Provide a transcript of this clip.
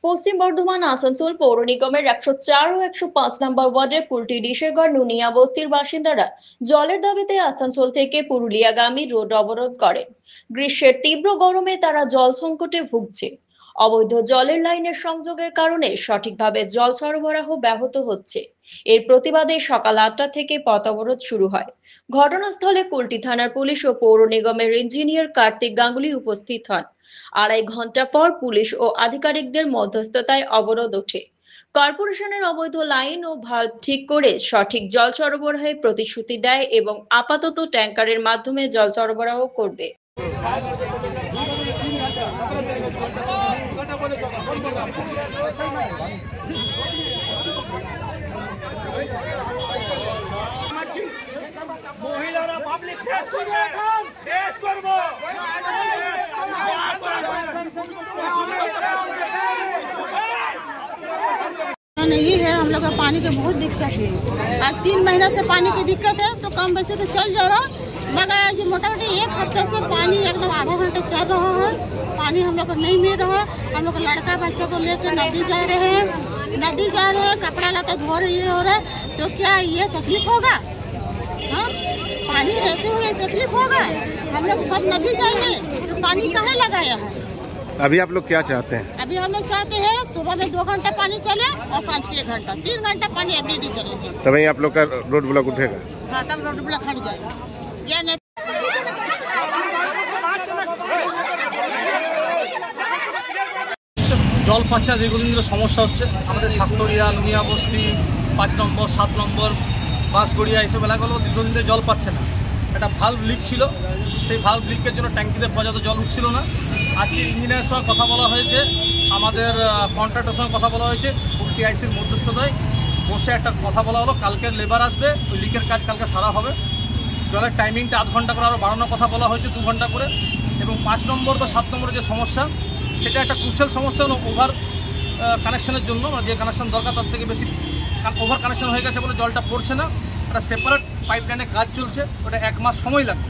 পশ্চিম বর্ধমান আসানসোল পৌর নিগমের 104 ও 105 নম্বর ওয়ার্ডের কুলটি ডিশেরগড় নুনিয়া বস্তির বাসিন্দারা জলের দাবিতে আসানসোল থেকে পুরুলিয়াগামী রোড অবরোধ করেন। গ্রীষ্মের তীব্র গরমে তারা জল সংকটে ভুগছে। অবৈধ জলের লাইনের সংযোগের কারণে সঠিকভাবে জল সরবরাহ ব্যাহত হচ্ছে। এর প্রতিবাদে সকাল 8টা থেকে পথ অবরোধ শুরু হয়। ঘটনাস্থলে কুলটি থানার পুলিশ ও পৌর নিগমের ইঞ্জিনিয়ার কার্তিক গাঙ্গুলি উপস্থিত হন। 2.5 ঘন্টা পর পুলিশ ও আধিকারিকদের মধ্যস্থতায় অবরোধ ওঠে। কর্পোরেশনের অবৈধ লাইন ও ভাল্ব ঠিক করে সঠিক জল সরবরাহের প্রতিশ্রুতি দেয় এবং আপাতত ট্যাঙ্কারের মাধ্যমে জল সরবরাহ করবে। মহিলারা পাবলিক শেষ করবে, শেষ করব। नहीं है, हम लोग का पानी की बहुत दिक्कत है। आज 3 महीना से पानी की दिक्कत है, तो कम वैसे तो चल जा रहा, मगर जो मोटा मोटी 1 हफ्ते से पानी एकदम आधा घंटा चल रहा है। पानी हम लोग को नहीं मिल रहा। हम लोग लड़का बच्चों को लेकर नदी जा रहे हैं, कपड़ा लाता धो रही हो रहा है, तो क्या ये तकलीफ होगा? हाँ, पानी रहते हुए तकलीफ होगा। हम लोग सब नदी जाएंगे तो पानी कहाँ लगाया है? अभी आप लोग क्या चाहते हैं? अभी हम लोग चाहते हैं सुबह में 2 घंटा पानी चले और सांझ के 1 घंटा, 3 घंटा पानी एवरीडे चलेगा। तभी आप लोग का रोड ब्लॉक उठेगा? हाँ, तब रोड ब्लॉक हट जाएगा। या नहीं জল পাচ্ছে না, দীর্ঘদিন ধরে সমস্যা হচ্ছে। আমাদের সাতগড়িয়া, নুনিয়া বস্তি, 5 নম্বর, 7 নম্বর, বাঁশগড়িয়া এইসব এলাকাগুলো দীর্ঘদিন ধরে জল পাচ্ছে না। একটা ভাল্ব লিক ছিল, সেই ভাল্ব লিকের জন্য ট্যাঙ্কিতে পর্যাপ্ত জল উঠছিল না। আজকে ইঞ্জিনিয়ারের সঙ্গে কথা বলা হয়েছে, আমাদের কন্ট্রাক্টরের সঙ্গে কথা বলা হয়েছে, কুলটি আইসির মধ্যস্থতায় বসে একটা কথা বলা হলো, কালকে লেবার আসবে, ওই লিকের কাজ কালকে সারা হবে। জলের টাইমিংটা 1/2 ঘন্টা করে আরও বাড়ানোর কথা বলা হয়েছে, 2 ঘন্টা করে। এবং 5 নম্বর বা 7 নম্বরের যে সমস্যা, সেটা একটা ক্রুশিয়াল সমস্যা। ওভার কানেকশনের জন্য যে কানেকশন দরকার তার থেকে বেশি ওভার কানেকশন হয়ে গেছে বলে জলটা পড়ছে না। একটা সেপারেট পাইপ লাইনে কাজ চলছে, ওটা 1 মাস সময় লাগবে।